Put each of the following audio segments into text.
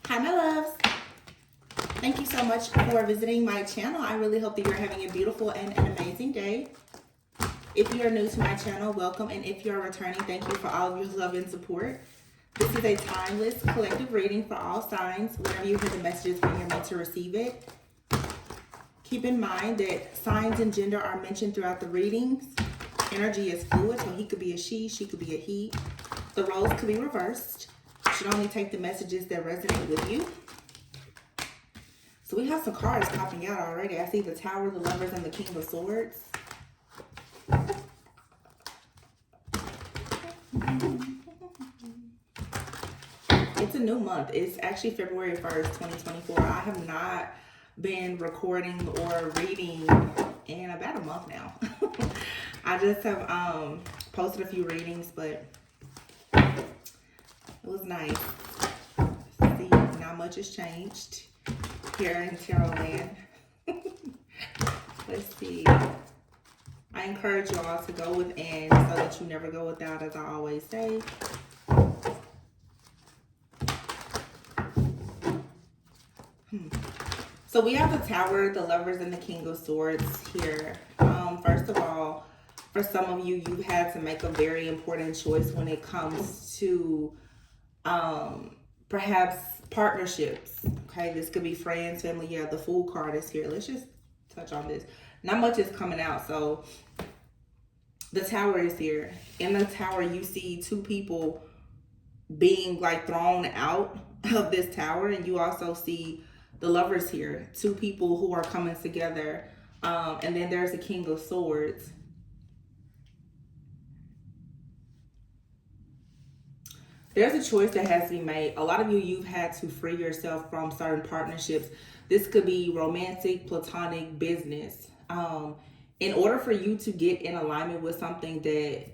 Hi, my loves. Thank you so much for visiting my channel. I really hope that you're having a beautiful and an amazing day. If you are new to my channel, welcome. And if you're returning, thank you for all of your love and support. This is a timeless collective reading for all signs. Whenever you hear the messages, when you're meant to receive it, keep in mind that signs and gender are mentioned throughout the readings. Energy is fluid, so he could be a she could be a he. The roles could be reversed. You should only take the messages that resonate with you. So we have some cards popping out already. I see the Tower, the Lovers, and the King of Swords. It's a new month. It's actually February 1st, 2024. I have not been recording or reading in about a month now. I just have posted a few readings, but it was nice. See, not much has changed here in Tarot land. Let's see. I encourage you all to go within so that you never go without, as I always say. So we have the Tower, the Lovers, and the King of Swords here. First of all, for some of you, you've had to make a very important choice when it comes to perhaps partnerships. Okay, this could be friends, family. Yeah, the Fool card is here. Let's just touch on this. Not much is coming out. So the Tower is here. In the Tower, you see two people being like thrown out of this tower, and you also see the Lovers here, two people who are coming together. And then there's the King of Swords. There's a choice that has to be made. A lot of you, you've had to free yourself from certain partnerships. This could be romantic, platonic, business. In order for you to get in alignment with something that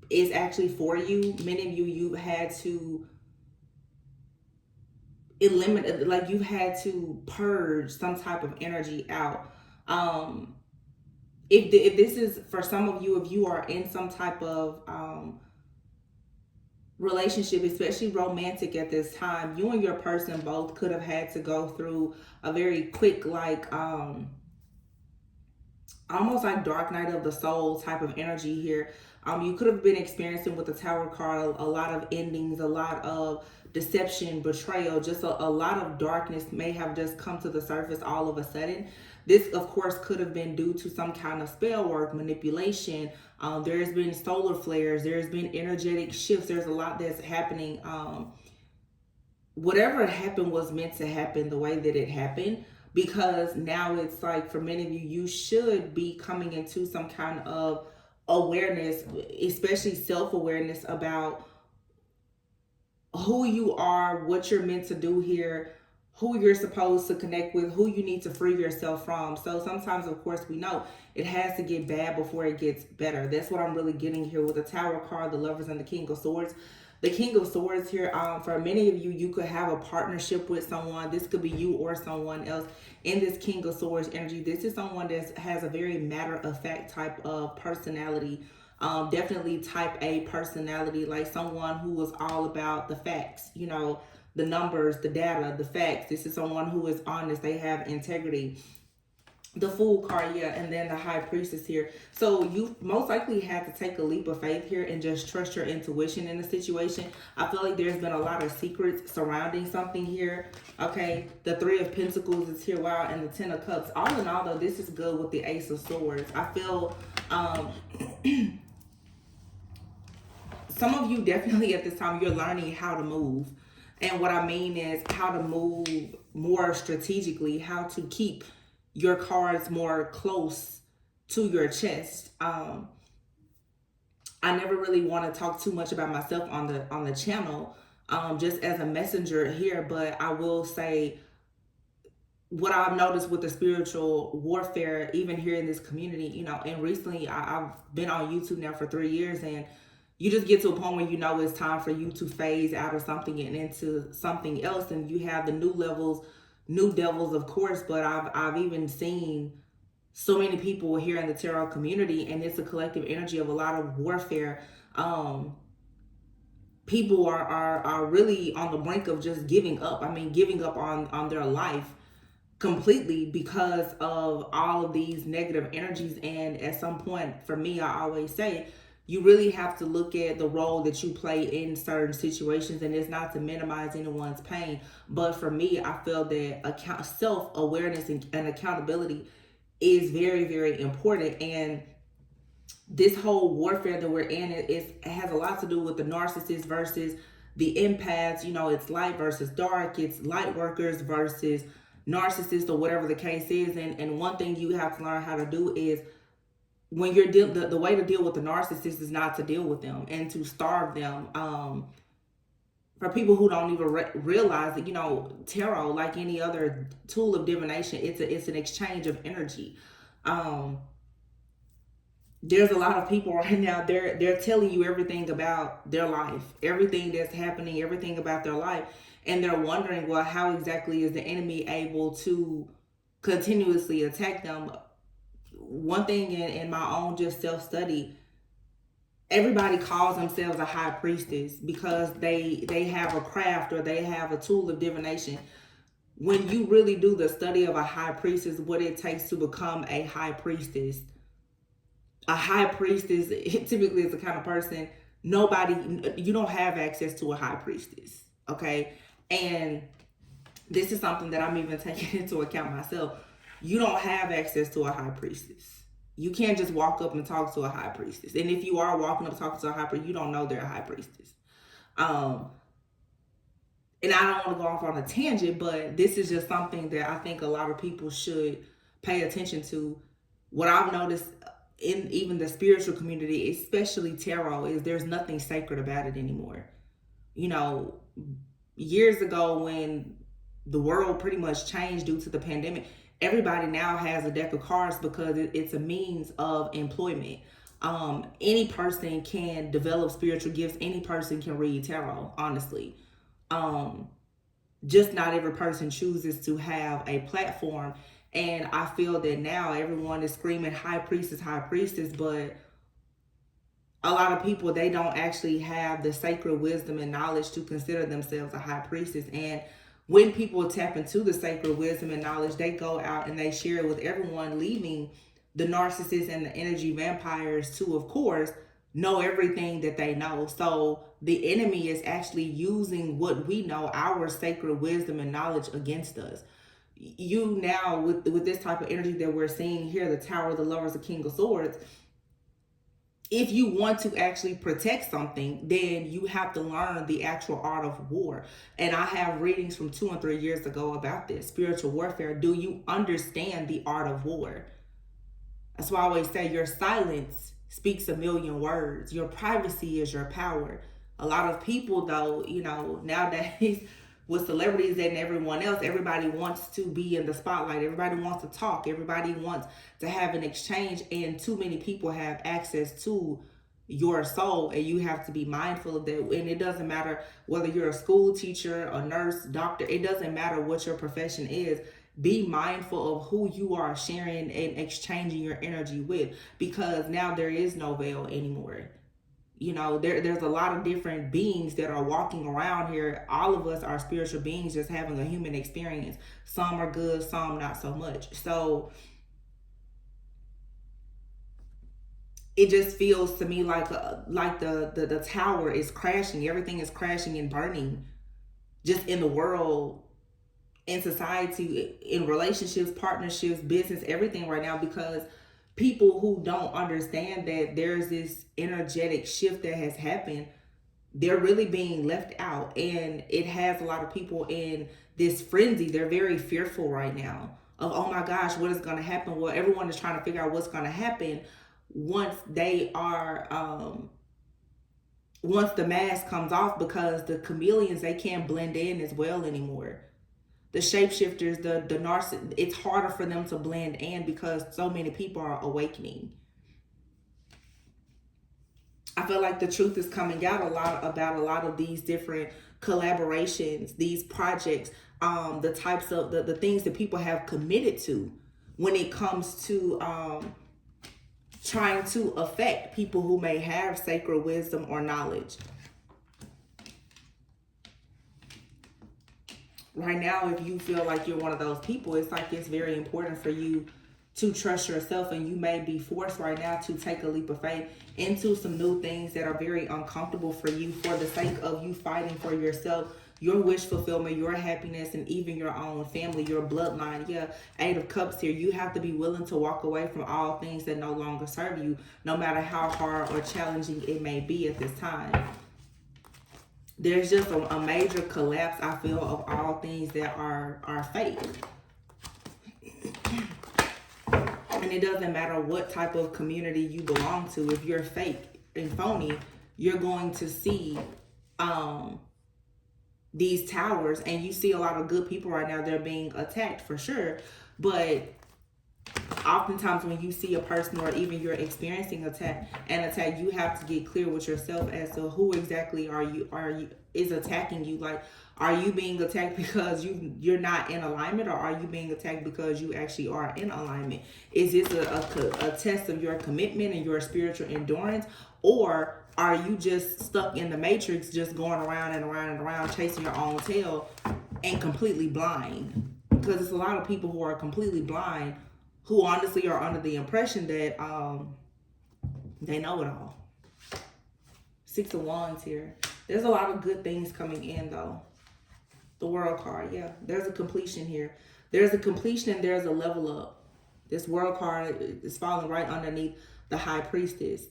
is actually for you, many of you, you've had to eliminate, like you've had to purge some type of energy out. If this is for some of you, if you are in some type of relationship, especially romantic at this time, you and your person both could have had to go through a very quick, like almost like dark night of the soul type of energy here. You could have been experiencing with the Tower card a lot of endings, a lot of deception, betrayal, just a lot of darkness may have just come to the surface all of a sudden. This, of course, could have been due to some kind of spell work, manipulation. There's been solar flares. There's been energetic shifts. There's a lot that's happening. Whatever happened was meant to happen the way that it happened, because now it's like for many of you, you should be coming into some kind of awareness, especially self-awareness about who you are, what you're meant to do here, who you're supposed to connect with, who you need to free yourself from. So sometimes, of course, we know it has to get bad before it gets better. That's what I'm really getting here with the Tower card, the Lovers, and the King of Swords. The King of Swords here, for many of you, you could have a partnership with someone. This could be you or someone else. In this King of Swords energy, this is someone that has a very matter-of-fact type of personality. Definitely type A personality, like someone who is all about the facts, you know, the numbers, the data, the facts. This is someone who is honest. They have integrity. The Fool card, yeah, and then the High Priestess here. So you most likely had to take a leap of faith here and just trust your intuition in the situation. I feel like there's been a lot of secrets surrounding something here. Okay, the Three of Pentacles is here, wow, and the Ten of Cups. All in all, though, this is good with the Ace of Swords. I feel some of you definitely at this time, you're learning how to move. And what I mean is how to move more strategically, how to keep your cards more close to your chest. I never really want to talk too much about myself on the channel, just as a messenger here, but I will say what I've noticed with the spiritual warfare, even here in this community, you know, and recently I've been on YouTube now for 3 years, and you just get to a point where you know it's time for you to phase out of something and into something else, and you have the new levels, new devils, of course, but I've even seen so many people here in the tarot community, and it's a collective energy of a lot of warfare. people are really on the brink of just giving up. I mean, giving up on their life completely because of all of these negative energies. And at some point, for me, I always say, you really have to look at the role that you play in certain situations, and it's not to minimize anyone's pain, but for me, I feel that self-awareness and accountability is very, very important. And this whole warfare that we're in, it has a lot to do with the narcissist versus the empaths. You know, it's light versus dark, it's light workers versus narcissists, or whatever the case is. And one thing you have to learn how to do is, when you're the way to deal with the narcissist is not to deal with them and to starve them. For people who don't even realize that, you know, tarot, like any other tool of divination, it's an exchange of energy. There's a lot of people right now, they're telling you everything about their life, everything that's happening, everything about their life, and they're wondering, well, how exactly is the enemy able to continuously attack them? One thing in my own just self-study, everybody calls themselves a high priestess because they have a craft or they have a tool of divination. When you really do the study of a high priestess, what it takes to become a high priestess, a high priestess typically is the kind of person, you don't have access to a high priestess, okay? And this is something that I'm even taking into account myself. You don't have access to a high priestess. You can't just walk up and talk to a high priestess. And if you are walking up talking to a high priestess, you don't know they're a high priestess. And I don't want to go off on a tangent, but this is just something that I think a lot of people should pay attention to. What I've noticed in even the spiritual community, especially tarot, is there's nothing sacred about it anymore. You know, years ago when the world pretty much changed due to the pandemic, everybody now has a deck of cards because it's a means of employment. Any person can develop spiritual gifts. Any person can read tarot, honestly. Just not every person chooses to have a platform. And I feel that now everyone is screaming high priestess, but a lot of people, they don't actually have the sacred wisdom and knowledge to consider themselves a high priestess. And when people tap into the sacred wisdom and knowledge, they go out and they share it with everyone, leaving the narcissists and the energy vampires to, of course, know everything that they know. So the enemy is actually using what we know, our sacred wisdom and knowledge, against us. You now, with this type of energy that we're seeing here, the Tower, the Lovers, the King of Swords, if you want to actually protect something, then you have to learn the actual art of war. And I have readings from 2 and 3 years ago about this spiritual warfare. Do you understand the art of war? That's why I always say your silence speaks a million words. Your privacy is your power. A lot of people, though, you know, nowadays with celebrities and everyone else, everybody wants to be in the spotlight. Everybody wants to talk. Everybody wants to have an exchange, and too many people have access to your soul, and you have to be mindful of that. And it doesn't matter whether you're a school teacher, a nurse, doctor, it doesn't matter what your profession is. Be mindful of who you are sharing and exchanging your energy with, because now there is no veil anymore. You know, there's a lot of different beings that are walking around here. All of us are spiritual beings just having a human experience. Some are good, some not so much. So it just feels to me like the tower is crashing. Everything is crashing and burning, just in the world, in society, in relationships, partnerships, business, everything right now, because people who don't understand that there's this energetic shift that has happened, they're really being left out. And it has a lot of people in this frenzy. They're very fearful right now of, oh my gosh, what is going to happen? Well, everyone is trying to figure out what's going to happen once they are once the mask comes off, because the chameleons, they can't blend in as well anymore. The shapeshifters, the narcissists, it's harder for them to blend in because so many people are awakening. I feel like the truth is coming out a lot about a lot of these different collaborations, these projects, the types of the things that people have committed to when it comes to trying to affect people who may have sacred wisdom or knowledge. Right now, if you feel like you're one of those people, it's like it's very important for you to trust yourself, and you may be forced right now to take a leap of faith into some new things that are very uncomfortable for you, for the sake of you fighting for yourself, your wish fulfillment, your happiness, and even your own family, your bloodline. Yeah, Eight of Cups here. You have to be willing to walk away from all things that no longer serve you, no matter how hard or challenging it may be at this time. There's just a major collapse, I feel, of all things that are fake. And it doesn't matter what type of community you belong to. If you're fake and phony, you're going to see these towers, and you see a lot of good people right now. They're being attacked for sure, but oftentimes when you see a person, or even you're experiencing an attack, you have to get clear with yourself as to who exactly are you is attacking you. Like, are you being attacked because you're not in alignment, or are you being attacked because you actually are in alignment? Is this a test of your commitment and your spiritual endurance, or are you just stuck in the matrix, just going around and around and around, chasing your own tail and completely blind? Because it's a lot of people who are completely blind, who honestly are under the impression that they know it all. Six of Wands here. There's a lot of good things coming in, though. The World card, yeah. There's a completion here. There's a completion and there's a level up. This World card is falling right underneath the High Priestess.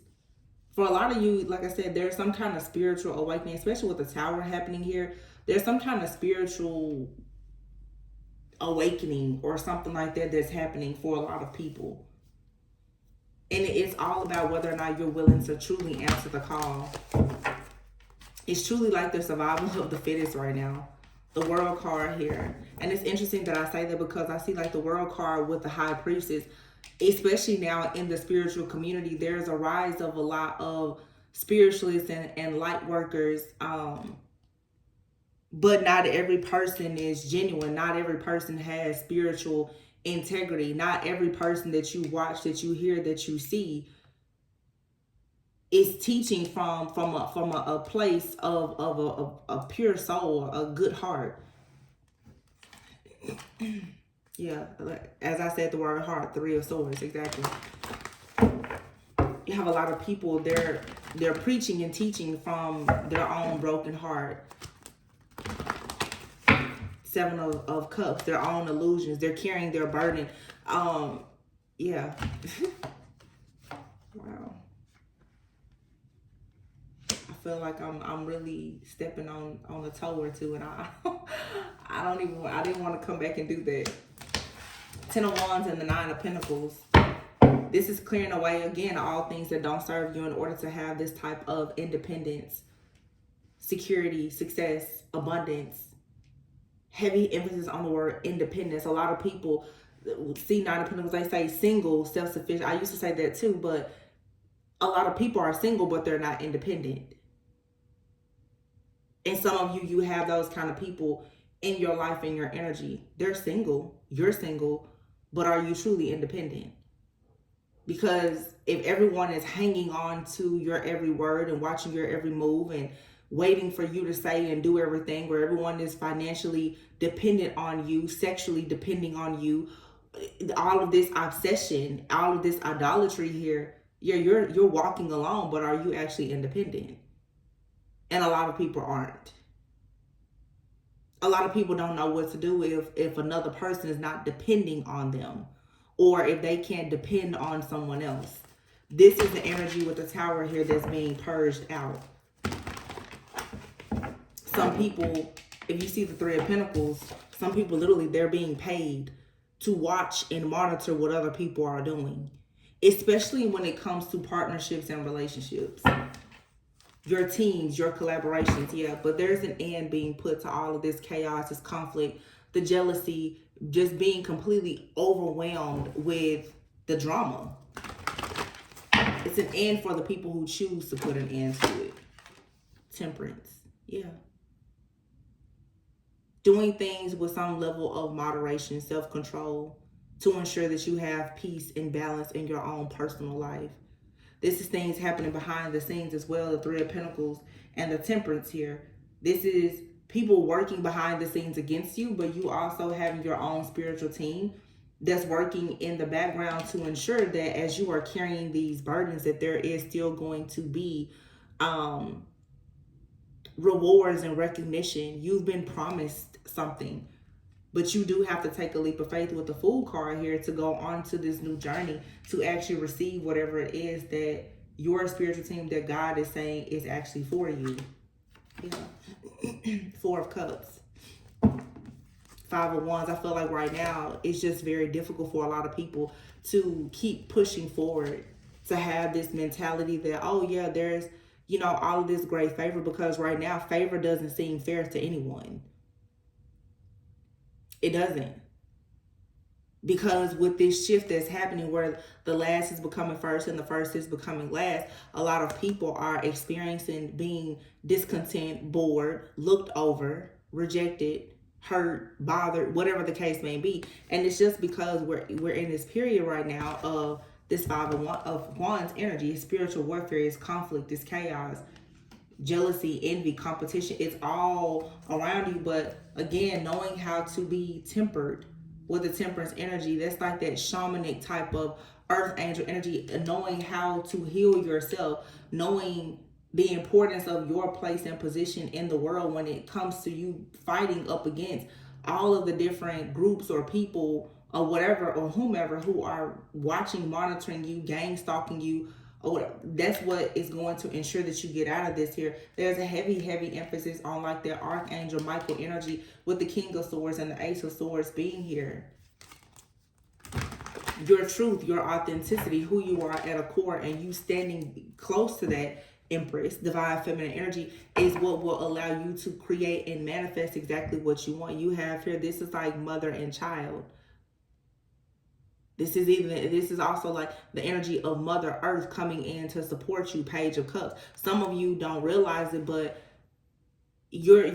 For a lot of you, like I said, there's some kind of spiritual awakening, especially with the Tower happening here. There's some kind of spiritual awakening or something like that that's happening for a lot of people. And it's all about whether or not you're willing to truly answer the call. It's truly like the survival of the fittest right now. The World card here. And it's interesting that I say that, because I see like the World card with the High Priestess, especially now in the spiritual community. There's a rise of a lot of spiritualists and light workers, but not every person is genuine. Not every person has spiritual integrity. Not every person that you watch, that you hear, that you see is teaching from a place of a pure soul, a good heart. Yeah, as I said, the word heart, Three of Swords, exactly. You have a lot of people, they're preaching and teaching from their own broken heart. Seven of Cups, their own illusions. They're carrying their burden. Yeah. Wow. I feel like I'm really stepping on a toe or two, and I didn't want to come back and do that. Ten of Wands and the Nine of Pentacles. This is clearing away, again, all things that don't serve you in order to have this type of independence, security, success, abundance. Heavy emphasis on the word independence. A lot of people see Nine of Pentacles, they say single, self-sufficient. I used to say that too, but a lot of people are single, but they're not independent. And some of you have those kind of people in your life, in your energy. They're single, you're single, but are you truly independent? Because if everyone is hanging on to your every word and watching your every move and waiting for you to say and do everything, where everyone is financially dependent on you, sexually depending on you, all of this obsession, all of this idolatry here, you're walking alone, but are you actually independent? And a lot of people aren't. A lot of people don't know what to do if another person is not depending on them, or if they can't depend on someone else. This is the energy with the Tower here that's being purged out. Some people, if you see the Three of Pentacles, some people literally, they're being paid to watch and monitor what other people are doing, especially when it comes to partnerships and relationships. Your teams, your collaborations, yeah. But there's an end being put to all of this chaos, this conflict, the jealousy, just being completely overwhelmed with the drama. It's an end for the people who choose to put an end to it. Temperance, yeah. Doing things with some level of moderation, self-control, to ensure that you have peace and balance in your own personal life. This is things happening behind the scenes as well, the Three of Pentacles and the Temperance here. This is people working behind the scenes against you, but you also having your own spiritual team that's working in the background to ensure that as you are carrying these burdens, that there is still going to be rewards and recognition. You've been promised something, but you do have to take a leap of faith with the Fool card here to go on to this new journey to actually receive whatever it is that your spiritual team, that God is saying is actually for you. Yeah. Four of Cups. Five of Wands. I feel like right now it's just very difficult for a lot of people to keep pushing forward, to have this mentality that, oh yeah, there's, all of this great favor, because right now favor doesn't seem fair to anyone. It doesn't. Because with this shift that's happening where the last is becoming first and the first is becoming last, a lot of people are experiencing being discontent, bored, looked over, rejected, hurt, bothered, whatever the case may be. And it's just because we're in this period right now of this Five of Wands energy. It's spiritual warfare, it's conflict, it's chaos, jealousy, envy, competition. It's all around you. But again, knowing how to be tempered with the temperance energy, that's like that shamanic type of earth angel energy, knowing how to heal yourself, knowing the importance of your place and position in the world when it comes to you fighting up against all of the different groups or people or whatever or whomever who are watching, monitoring you, gang stalking you, or whatever. That's what is going to ensure that you get out of this here. There's a heavy emphasis on like the Archangel Michael energy with the King of Swords and the Ace of Swords being here. Your truth, your authenticity, who you are at a core, and you standing close to that Empress, divine feminine energy, is what will allow you to create and manifest exactly what you want. You have here, this is like mother and child. This is also like the energy of Mother Earth coming in to support you, Page of Cups. Some of you don't realize it, but you're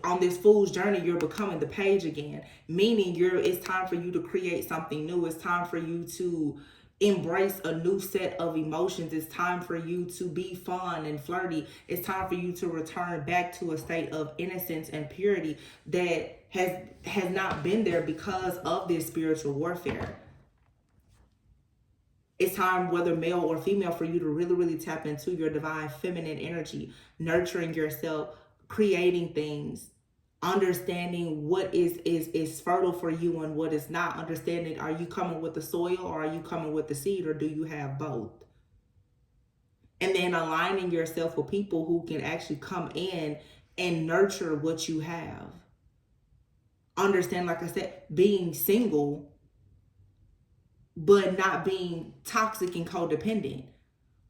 on this fool's journey. You're becoming the page again, meaning it's time for you to create something new. It's time for you to embrace a new set of emotions. It's time for you to be fun and flirty. It's time for you to return back to a state of innocence and purity that has not been there because of this spiritual warfare. It's time, whether male or female, for you to really tap into your divine feminine energy, nurturing yourself, creating things, understanding what is fertile for you and what is not. Understanding, are you coming with the soil or are you coming with the seed, or do you have both? And then aligning yourself with people who can actually come in and nurture what you have. Understand, like I said, being single, but not being toxic and codependent.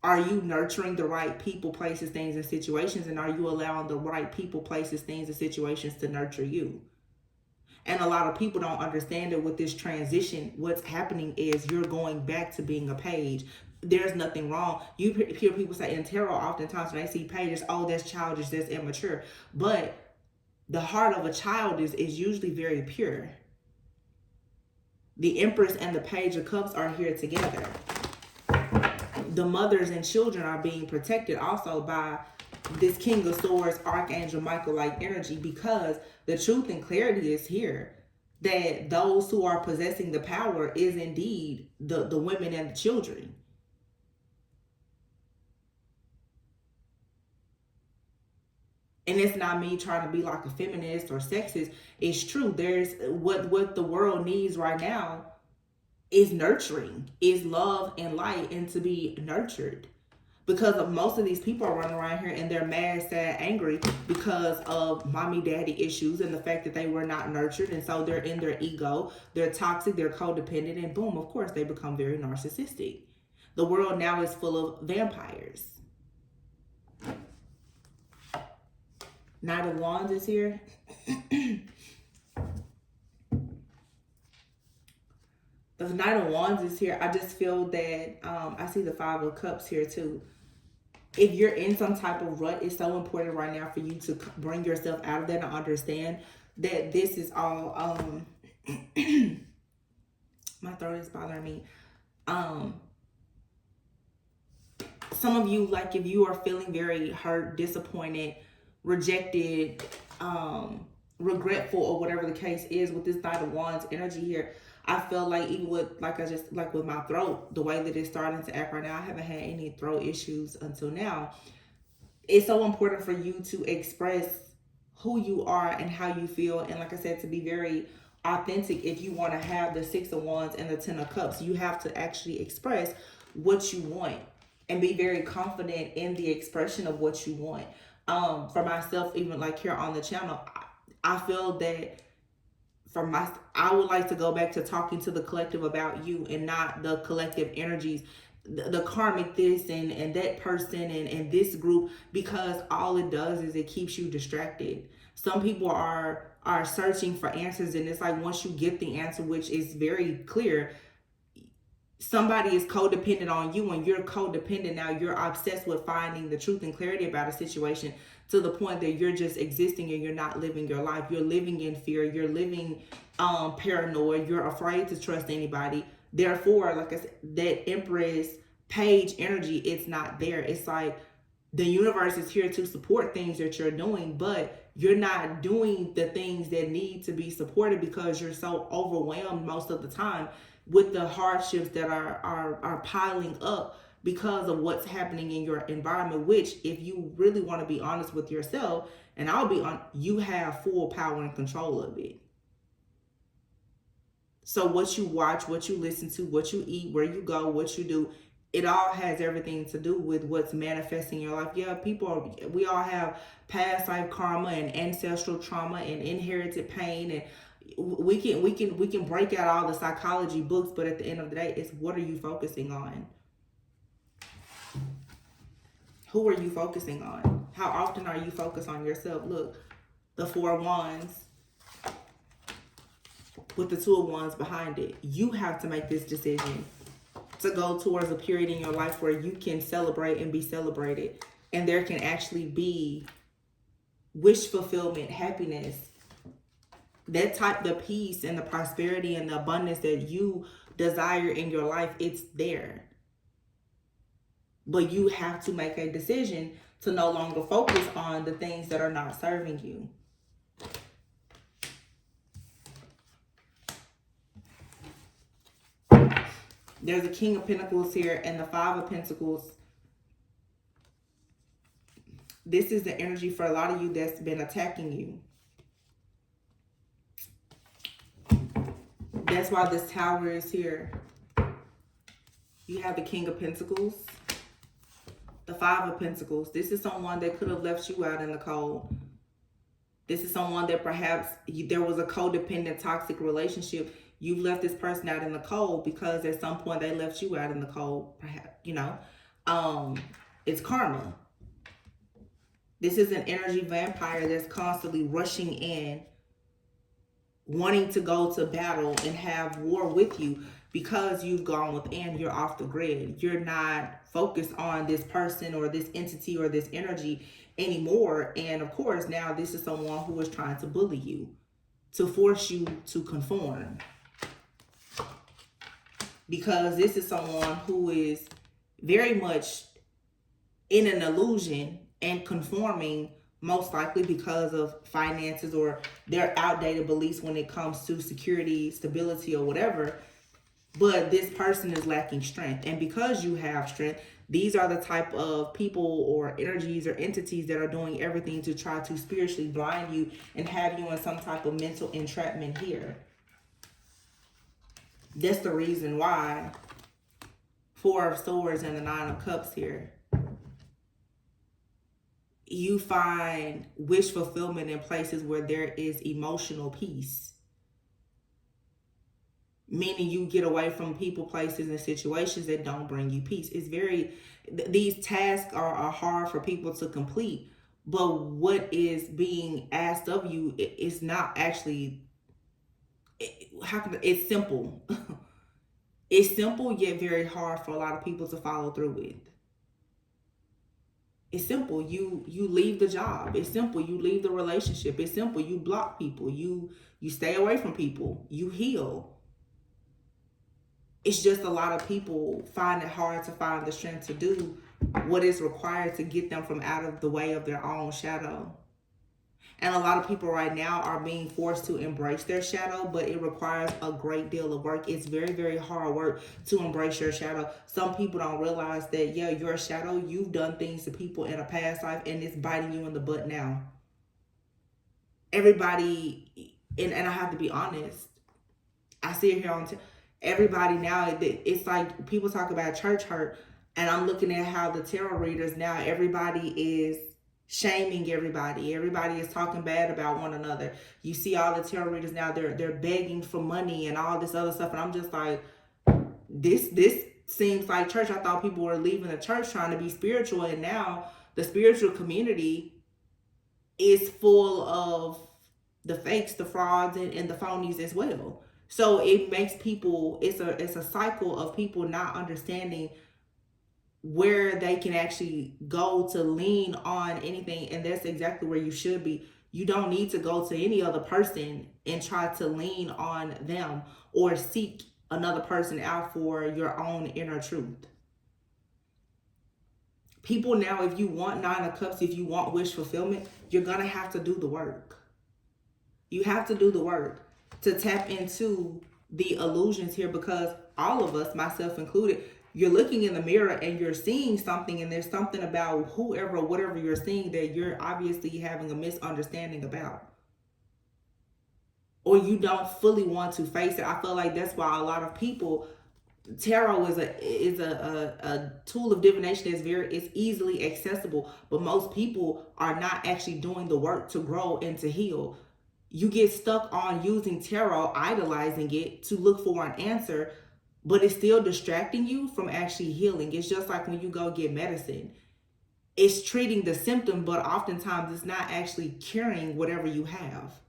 Are you nurturing the right people, places, things, and situations? And are you allowing the right people, places, things, and situations to nurture you? And a lot of people don't understand that with this transition, what's happening is you're going back to being a page. There's nothing wrong. You hear people say in tarot oftentimes when they see pages, oh, that's childish, that's immature. But the heart of a child is usually very pure. The Empress and the Page of Cups are here together. The mothers and children are being protected also by this King of Swords, Archangel Michael-like energy, because the truth and clarity is here that those who are possessing the power is indeed the women and the children. And it's not me trying to be like a feminist or sexist. It's true. There's what the world needs right now is nurturing, is love and light, and to be nurtured. Because most of these people are running around here and they're mad, sad, angry because of mommy, daddy issues and the fact that they were not nurtured. And so they're in their ego, they're toxic, they're codependent, and boom, of course, they become very narcissistic. The world now is full of vampires. Knight of Wands is here. The Knight of Wands is here. I just feel that I see the Five of Cups here too. If you're in some type of rut, it's so important right now for you to bring yourself out of that and understand that this is all my throat is bothering me. Some of you, like if you are feeling very hurt, disappointed, rejected, um regretful or whatever the case is with this Knight of Wands energy here. I feel like even with, like I just, like with my throat, the way that it's starting to act right now, I haven't had any throat issues until now. It's so important for you to express who you are and how you feel, and like I said, to be very authentic. If you want to have the Six of Wands and the Ten of Cups, you have to actually express what you want and be very confident in the expression of what you want. For myself, even like here on the channel, I feel that I would like to go back to talking to the collective about you and not the collective energies, the karmic this and that person and this group, because all it does is it keeps you distracted. Some people are searching for answers, and it's like once you get the answer, which is very clear, somebody is codependent on you and you're codependent. Now you're obsessed with finding the truth and clarity about a situation, to the point that you're just existing and you're not living your life. You're living in fear. You're living paranoid. You're afraid to trust anybody. Therefore, like I said, that Empress page energy, it's not there. It's like the universe is here to support things that you're doing, but you're not doing the things that need to be supported because you're so overwhelmed most of the time with the hardships that are piling up because of what's happening in your environment, which, if you really want to be honest with yourself, and I'll be on, you have full power and control of it. So what you watch, what you listen to, what you eat, where you go, what you do, it all has everything to do with what's manifesting in your life. Yeah, we all have past life karma and ancestral trauma and inherited pain, and we can break out all the psychology books, but at the end of the day, it's what are you focusing on? Who are you focusing on? How often are you focused on yourself? Look, the Four of Wands with the Two of Wands behind it. You have to make this decision to go towards a period in your life where you can celebrate and be celebrated, and there can actually be wish fulfillment, happiness, that type, the peace and the prosperity and the abundance that you desire in your life. It's there. But you have to make a decision to no longer focus on the things that are not serving you. There's a King of Pentacles here and the Five of Pentacles. This is the energy for a lot of you that's been attacking you. That's why this Tower is here. You have the King of Pentacles, the Five of Pentacles. This is someone that could have left you out in the cold. This is someone that perhaps there was a codependent, toxic relationship. You've left this person out in the cold because at some point they left you out in the cold. Perhaps, it's karma. This is an energy vampire that's constantly rushing in, wanting to go to battle and have war with you because you've gone within. You're off the grid. You're not focused on this person or this entity or this energy anymore. And of course, now this is someone who is trying to bully you, to force you to conform. Because this is someone who is very much in an illusion and conforming, most likely because of finances or their outdated beliefs when it comes to security, stability, or whatever. But this person is lacking strength. And because you have strength, these are the type of people or energies or entities that are doing everything to try to spiritually blind you and have you in some type of mental entrapment here. That's the reason why Four of Swords and the Nine of Cups here. You find wish fulfillment in places where there is emotional peace. Meaning you get away from people, places, and situations that don't bring you peace. It's these tasks are hard for people to complete. But what is being asked of you is not actually, it's simple. It's simple, yet very hard for a lot of people to follow through with. It's simple. You leave the job. It's simple. You leave the relationship. It's simple. You block people. You stay away from people. You heal. It's just a lot of people find it hard to find the strength to do what is required to get them from out of the way of their own shadow. And a lot of people right now are being forced to embrace their shadow, but it requires a great deal of work. It's very, very hard work to embrace your shadow. Some people don't realize that, yeah, your shadow, you've done things to people in a past life and it's biting you in the butt now. Everybody, and I have to be honest, I see it here on everybody now. It's like people talk about church hurt, and I'm looking at how the tarot readers now, everybody is shaming everybody. Everybody is talking bad about one another. You see all the tarot readers now, they're begging for money and all this other stuff, and I'm just like, this seems like church. I thought people were leaving the church trying to be spiritual, and now the spiritual community is full of the fakes, the frauds, and the phonies as well. So it makes people, it's a cycle of people not understanding where they can actually go to lean on anything, and that's exactly where you should be. You don't need to go to any other person and try to lean on them or seek another person out for your own inner truth. People now, if you want Nine of Cups, if you want wish fulfillment, you're gonna have to do the work. You have to do the work to tap into the illusions here, because all of us, myself included, you're looking in the mirror and you're seeing something, and there's something about whoever, whatever you're seeing that you're obviously having a misunderstanding about, or you don't fully want to face it. I feel like that's why a lot of people, tarot is a tool of divination that's it's easily accessible, but most people are not actually doing the work to grow and to heal. You get stuck on using tarot, idolizing it to look for an answer, but it's still distracting you from actually healing. It's just like when you go get medicine. It's treating the symptom, but oftentimes it's not actually curing whatever you have.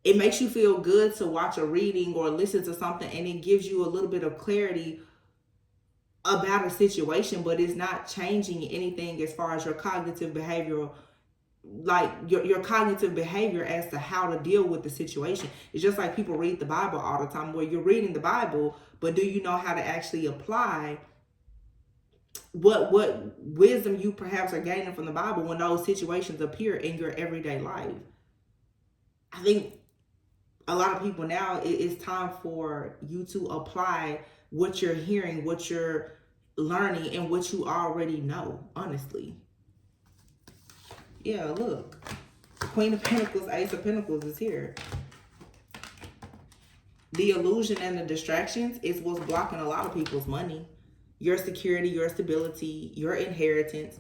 It makes you feel good to watch a reading or listen to something, and it gives you a little bit of clarity about a situation, but it's not changing anything as far as your cognitive behavioral, like your cognitive behavior as to how to deal with the situation. It's just like people read the Bible all the time, where you're reading the Bible, but do you know how to actually apply what wisdom you perhaps are gaining from the Bible when those situations appear in your everyday life? I think a lot of people now, it's time for you to apply what you're hearing, what you're learning, and what you already know, honestly. Yeah, look. Queen of Pentacles, Ace of Pentacles is here. The illusion and the distractions is what's blocking a lot of people's money, your security, your stability, your inheritance.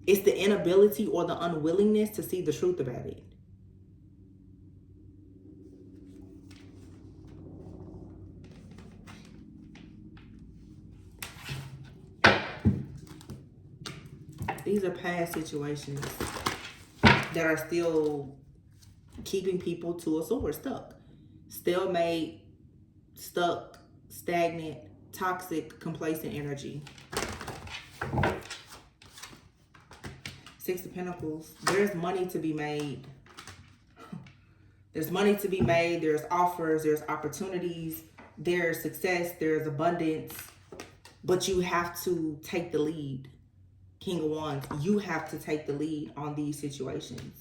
It's the inability or the unwillingness to see the truth about it. These are past situations that are still keeping people to a sword, stuck. Stalemate, stuck, stagnant, toxic, complacent energy. Six of Pentacles. There's money to be made. There's money to be made. There's offers. There's opportunities. There's success. There's abundance. But you have to take the lead. King of Wands, you have to take the lead on these situations.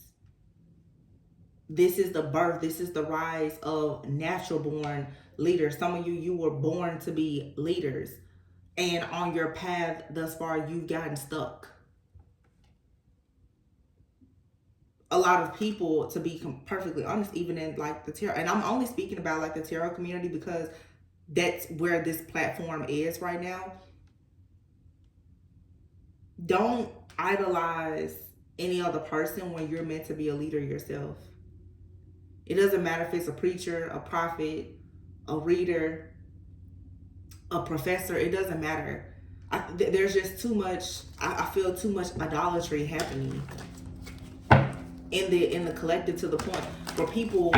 This is the birth, this is the rise of natural born leaders. Some of you were born to be leaders. And on your path thus far, you've gotten stuck. A lot of people, to be perfectly honest, even in like the tarot, and I'm only speaking about like the tarot community because that's where this platform is right now. Don't idolize any other person when you're meant to be a leader yourself. It doesn't matter if it's a preacher, a prophet, a reader, a professor. It doesn't matter. There's just too much, I feel too much idolatry happening in the collective, to the point where people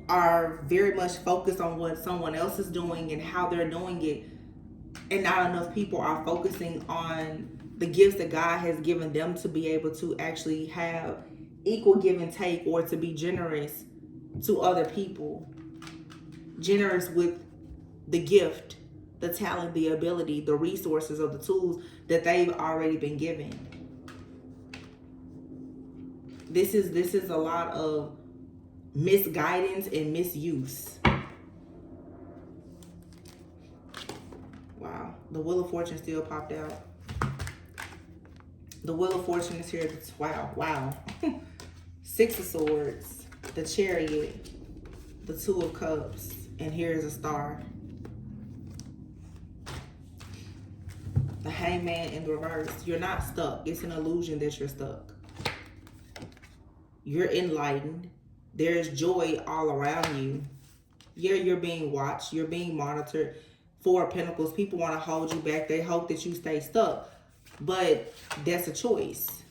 are very much focused on what someone else is doing and how they're doing it. And not enough people are focusing on the gifts that God has given them to be able to actually have equal give and take, or to be generous to other people. Generous with the gift, the talent, the ability, the resources, or the tools that they've already been given. This is a lot of misguidance and misuse. Wow. The Wheel of Fortune still popped out. The Wheel of Fortune is here. Wow. Wow. Six of Swords. The Chariot. The Two of Cups. And here's a star. The Hangman in the reverse. You're not stuck. It's an illusion that you're stuck. You're enlightened. There's joy all around you. Yeah, you're being watched. You're being monitored. Four of Pentacles. People want to hold you back. They hope that you stay stuck. But that's a choice.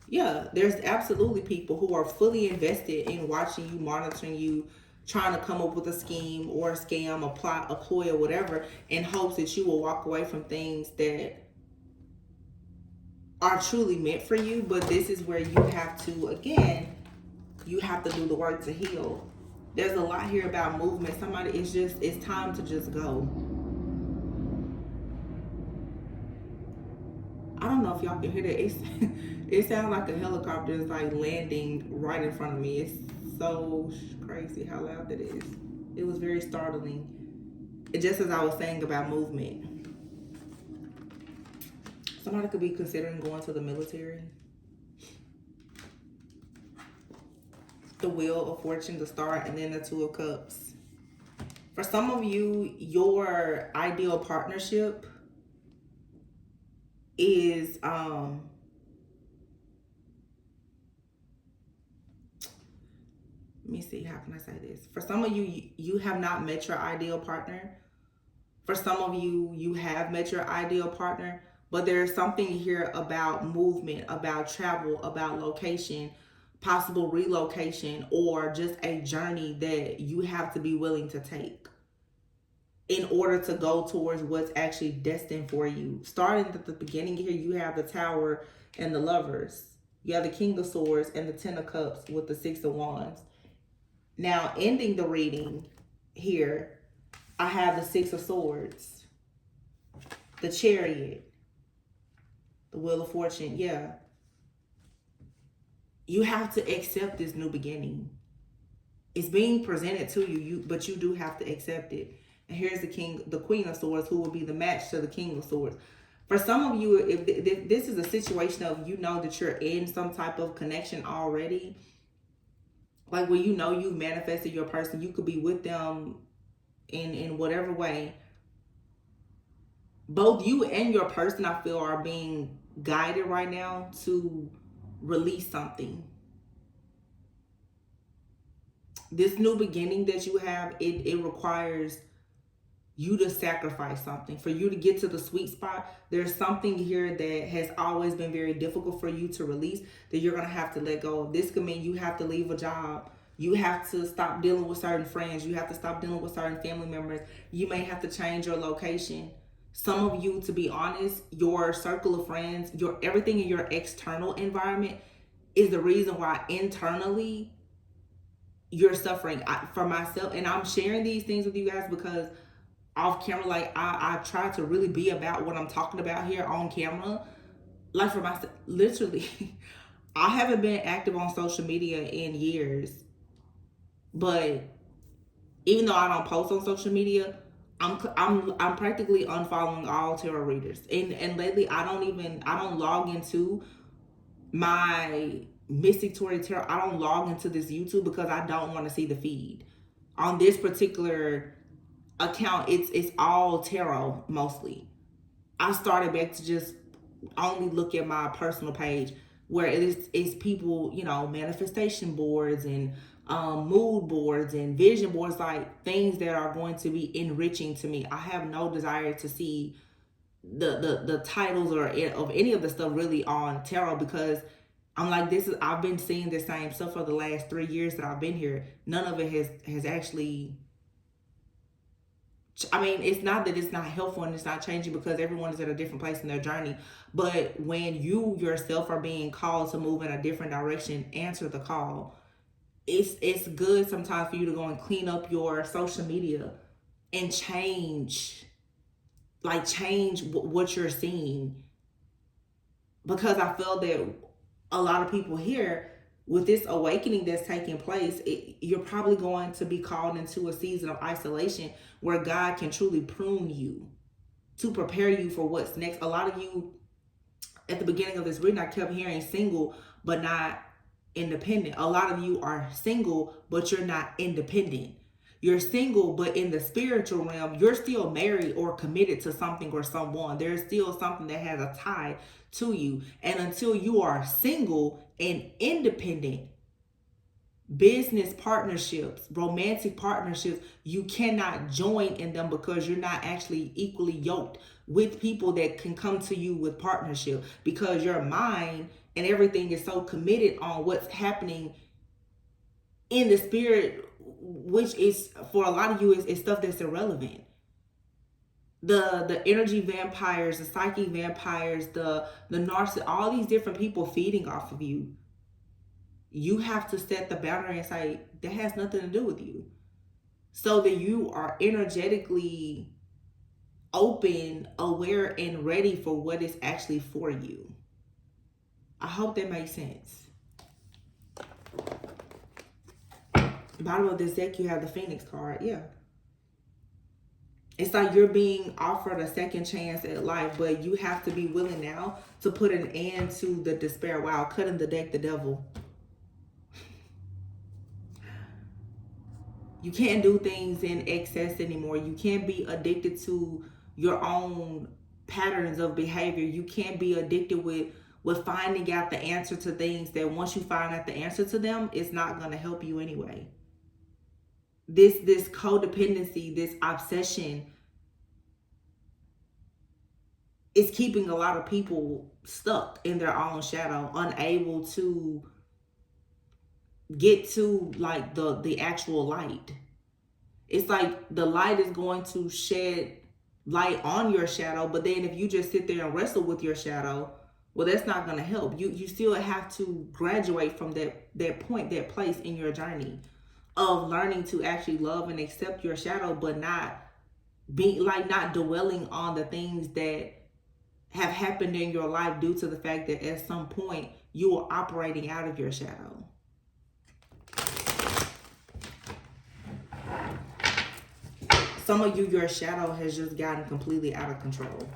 Yeah, there's absolutely people who are fully invested in watching you, monitoring you, trying to come up with a scheme or a scam, a ploy or whatever, in hopes that you will walk away from things that are truly meant for you. But this is where you have to, again, you have to do the work to heal. There's a lot here about movement. It's time to just go. I don't know if y'all can hear that. It sounds like a helicopter is like landing right in front of me. It's so crazy how loud that is. It was very startling. Just as I was saying about movement. Somebody could be considering going to the military. The Wheel of Fortune, the Star, and then the Two of Cups. For some of you, your ideal partnership is let me see, how can I say this? For some of you, you have not met your ideal partner. For some of you, you have met your ideal partner, but there's something here about movement, about travel, about location, possible relocation, or just a journey that you have to be willing to take in order to go towards what's actually destined for you. Starting at the beginning here, you have the Tower and the Lovers. You have the King of Swords and the Ten of Cups with the Six of Wands. Now, ending the reading here, I have the Six of Swords, the Chariot, the Wheel of Fortune. Yeah. You have to accept this new beginning. It's being presented to you, but you do have to accept it. And here's the Queen of Swords, who will be the match to the King of Swords. For some of you, if this is a situation of, you know that you're in some type of connection already, like when you know you manifested your person, you could be with them in whatever way. Both you and your person, I feel, are being guided right now to release something. This new beginning that you have, it requires you to sacrifice something. For you to get to the sweet spot, there's something here that has always been very difficult for you to release that you're going to have to let go of. This could mean you have to leave a job. You have to stop dealing with certain friends. You have to stop dealing with certain family members. You may have to change your location. Some of you, to be honest, your circle of friends, your everything in your external environment is the reason why internally you're suffering. For myself, and I'm sharing these things with you guys because off camera, like I try to really be about what I'm talking about here on camera. Like for myself, literally, I haven't been active on social media in years, but even though I don't post on social media, I'm practically unfollowing all tarot readers, and lately I don't log into my Mystic Tori Tarot. I don't log into this YouTube because I don't want to see the feed. On this particular account, it's all tarot mostly. I started back to just only look at my personal page where it's people, manifestation boards and mood boards and vision boards, like things that are going to be enriching to me. I have no desire to see the titles or of any of the stuff really on tarot, because I'm like, I've been seeing the same stuff for the last 3 years that I've been here. None of it has actually, it's not that it's not helpful and it's not changing, because everyone is at a different place in their journey. But when you yourself are being called to move in a different direction, answer the call. It's good sometimes for you to go and clean up your social media and change what you're seeing. Because I feel that a lot of people here, with this awakening that's taking place, you're probably going to be called into a season of isolation where God can truly prune you to prepare you for what's next. A lot of you at the beginning of this reading, I kept hearing single but not independent. A lot of you are single but you're not independent. You're single, but in the spiritual realm, you're still married or committed to something or someone. There's still something that has a tie to you. And until you are single and independent, business partnerships, romantic partnerships, you cannot join in them because you're not actually equally yoked with people that can come to you with partnership, because your mind and everything is so committed on what's happening in the spirit, which is for a lot of you is stuff that's irrelevant. The energy vampires, the psychic vampires, the narcissist, all these different people feeding off of you. You have to set the boundary and say, that has nothing to do with you. So that you are energetically open, aware, and ready for what is actually for you. I hope that makes sense. Bottom of this deck, you have the Phoenix card. Yeah. It's like you're being offered a second chance at life, but you have to be willing now to put an end to the despair. Wow, cutting the deck, the devil. You can't do things in excess anymore. You can't be addicted to your own patterns of behavior. You can't be addicted with finding out the answer to things that once you find out the answer to them, it's not going to help you anyway. This codependency, this obsession is keeping a lot of people stuck in their own shadow, unable to get to like the actual light. It's like the light is going to shed light on your shadow, but then if you just sit there and wrestle with your shadow, well, that's not going to help. You still have to graduate from that point, that place in your journey of learning to actually love and accept your shadow, but not not dwelling on the things that have happened in your life due to the fact that at some point you are operating out of your shadow. Some of you, your shadow has just gotten completely out of control.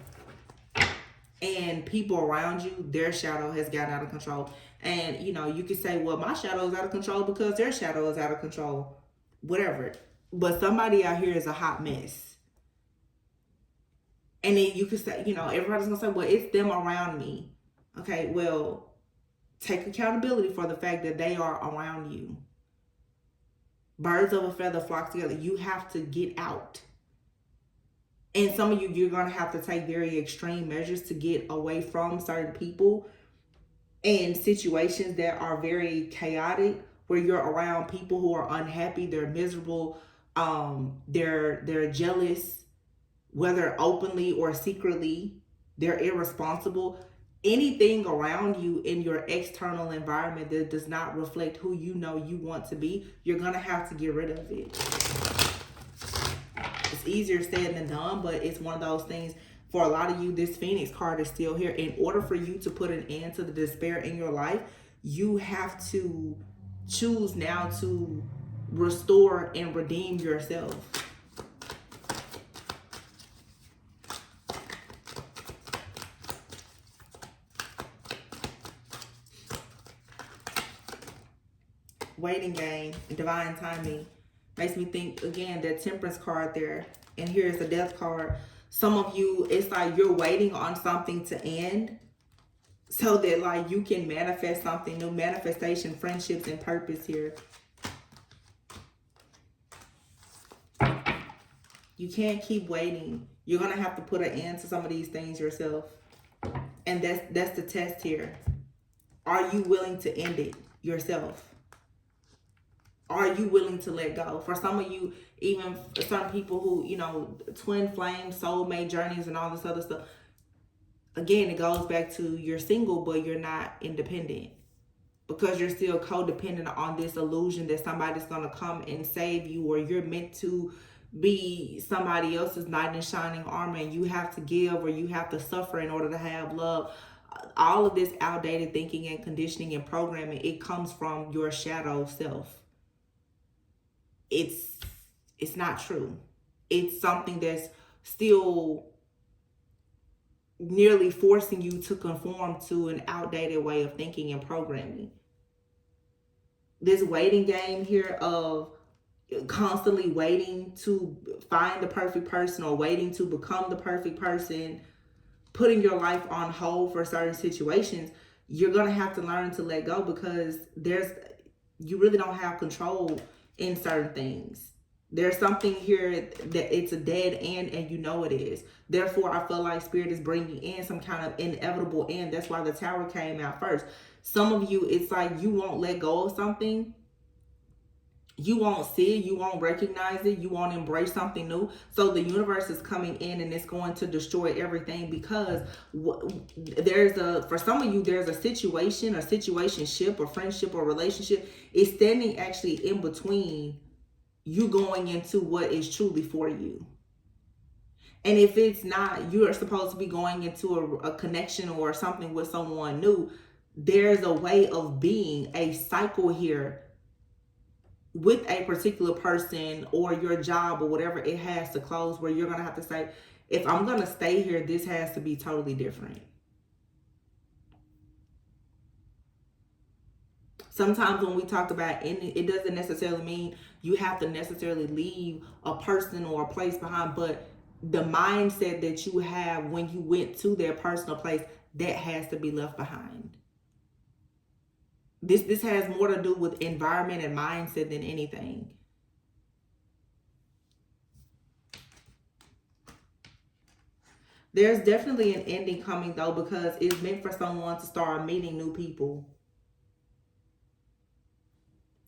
And people around you, their shadow has gotten out of control. And, you could say, well, my shadow is out of control because their shadow is out of control. Whatever. But somebody out here is a hot mess. And then you could say, everybody's going to say, well, it's them around me. Okay, well, take accountability for the fact that they are around you. Birds of a feather flock together. You have to get out. And some of you, you're going to have to take very extreme measures to get away from certain people and situations that are very chaotic, where you're around people who are unhappy, they're miserable, they're jealous, whether openly or secretly, they're irresponsible. Anything around you in your external environment that does not reflect who you know you want to be, you're going to have to get rid of it. It's easier said than done, but it's one of those things. For a lot of you, this Phoenix card is still here. In order for you to put an end to the despair in your life, you have to choose now to restore and redeem yourself. Waiting game and divine timing makes me think again that Temperance card there, and here's the Death card. Some of you, it's like you're waiting on something to end so that like you can manifest something new. Manifestation, friendships, and purpose here. You can't keep waiting. You're gonna have to put an end to some of these things yourself, and that's the test here. Are you willing to end it yourself? Are you willing to let go? For some of you, even some people who, twin flame, soulmate journeys and all this other stuff. Again, it goes back to you're single, but you're not independent. Because you're still codependent on this illusion that somebody's going to come and save you, or you're meant to be somebody else's knight in shining armor and you have to give or you have to suffer in order to have love. all of this outdated thinking and conditioning and programming, it comes from your shadow self. It's not true. It's something that's still nearly forcing you to conform to an outdated way of thinking and programming. This waiting game here of constantly waiting to find the perfect person or waiting to become the perfect person, putting your life on hold for certain situations, you're going to have to learn to let go, because you really don't have control in certain things. There's something here that it's a dead end, and you know it is. Therefore, I feel like Spirit is bringing in some kind of inevitable end. That's why the Tower came out first. Some of you, it's like you won't let go of something. You won't see it, you won't recognize it, you won't embrace something new. So the universe is coming in and it's going to destroy everything, because for some of you, there's a situation or situationship or friendship or relationship is standing actually in between you going into what is truly for you. And if it's not, you are supposed to be going into a connection or something with someone new. There's a way of being, a cycle here with a particular person or your job or whatever. It has to close, where you're going to have to say, if I'm going to stay here, this has to be totally different. Sometimes when we talk about it doesn't necessarily mean you have to necessarily leave a person or a place behind, but the mindset that you have when you went to their personal place, that has to be left behind. This has more to do with environment and mindset than anything. There's definitely an ending coming though, because it's meant for someone to start meeting new people.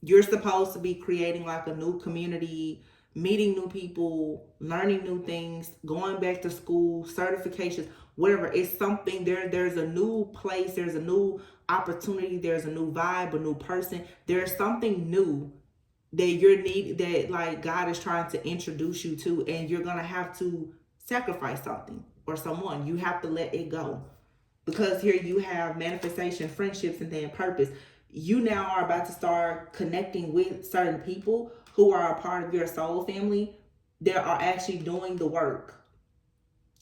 You're supposed to be creating like a new community, meeting new people, learning new things, going back to school, certifications, whatever. It's something there's a new place, there's a new opportunity, there's a new vibe, a new person. There's something new that like God is trying to introduce you to, and you're gonna have to sacrifice something or someone. You have to let it go, because here you have manifestation, friendships, and then purpose. You now are about to start connecting with certain people who are a part of your soul family that are actually doing the work.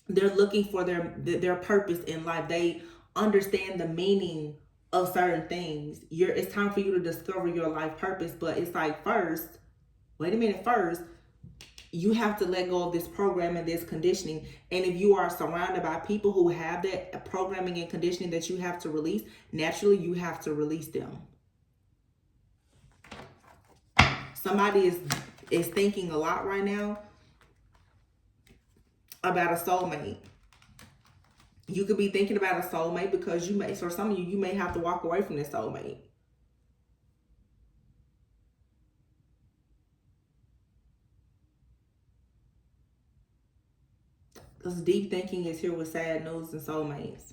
They're looking for their purpose in life. They understand the meaning of certain things. It's time for you to discover your life purpose, but it's like, first, you have to let go of this program and this conditioning. And if you are surrounded by people who have that programming and conditioning that you have to release, naturally you have to release them. Somebody is thinking a lot right now about a soulmate. You could be thinking about a soulmate because for some of you may have to walk away from this soulmate. Because deep thinking is here with sad news and soulmates.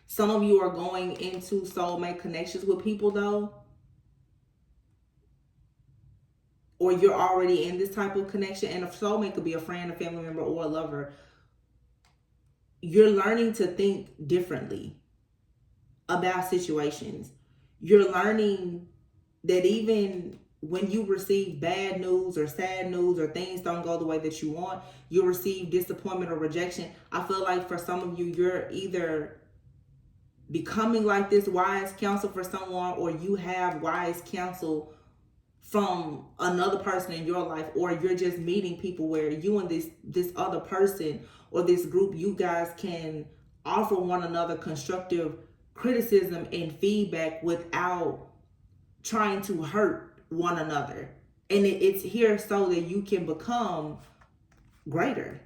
Some of you are going into soulmate connections with people though, or you're already in this type of connection, and a soulmate could be a friend, a family member, or a lover. You're learning to think differently about situations. You're learning that even when you receive bad news or sad news or things don't go the way that you want, you receive disappointment or rejection. I feel like for some of you, you're either becoming like this wise counsel for someone, or you have wise counsel from another person in your life, or you're just meeting people where you and this other person or this group, you guys can offer one another constructive criticism and feedback without trying to hurt one another. And it's here so that you can become greater.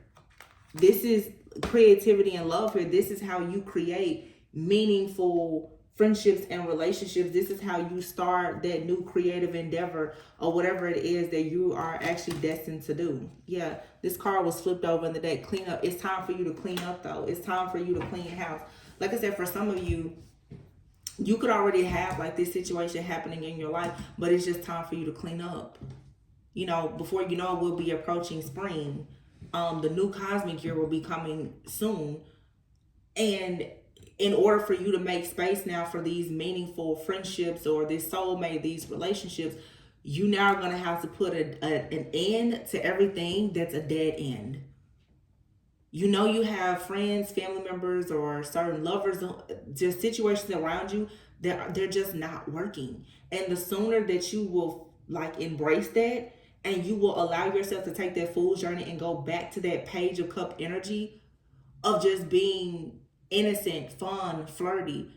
This is creativity and love here. This is how you create meaningful friendships and relationships. This is how you start that new creative endeavor or whatever it is that you are actually destined to do. Yeah, this card was flipped over in the deck. Clean up. It's time for you to clean up though. It's time for you to clean house. Like I said, for some of you, you could already have like this situation happening in your life, but it's just time for you to clean up. You know, before you know it, we'll be approaching spring. The new cosmic year will be coming soon. And in order for you to make space now for these meaningful friendships or this soulmate, these relationships, you now are going to have to put an end to everything that's a dead end. You know, you have friends, family members, or certain lovers, just situations around you that they're just not working. And the sooner that you will like embrace that and you will allow yourself to take that fool's journey and go back to that page of cup energy of just being innocent, fun, flirty,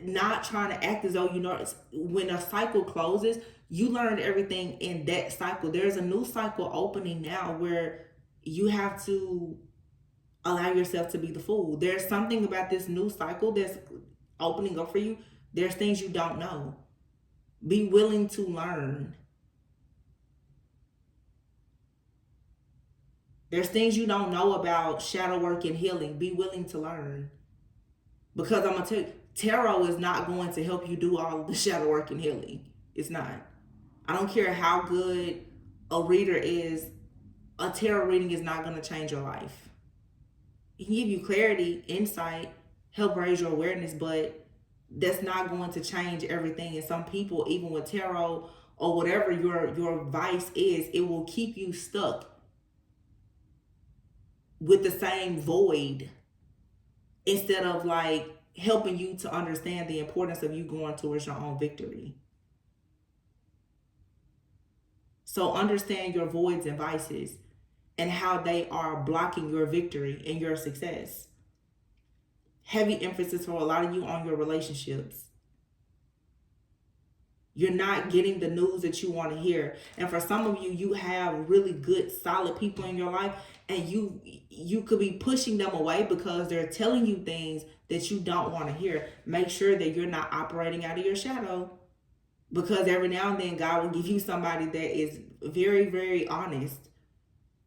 not trying to act as though you know when a cycle closes, you learned everything in that cycle. There's a new cycle opening now where you have to allow yourself to be the fool. There's something about this new cycle that's opening up for you. There's things you don't know. Be willing to learn. There's things you don't know about shadow work and healing. Be willing to learn. Because I'm going to tell you, tarot is not going to help you do all of the shadow work and healing. It's not. I don't care how good a reader is, a tarot reading is not going to change your life. It can give you clarity, insight, help raise your awareness, but that's not going to change everything. And some people, even with tarot or whatever your vice is, it will keep you stuck with the same void instead of like helping you to understand the importance of you going towards your own victory. So understand your voids and vices and how they are blocking your victory and your success. Heavy emphasis for a lot of you on your relationships. You're not getting the news that you want to hear. And for some of you, you have really good, solid people in your life, and you could be pushing them away because they're telling you things that you don't want to hear. Make sure that you're not operating out of your shadow, because every now and then God will give you somebody that is very, very honest.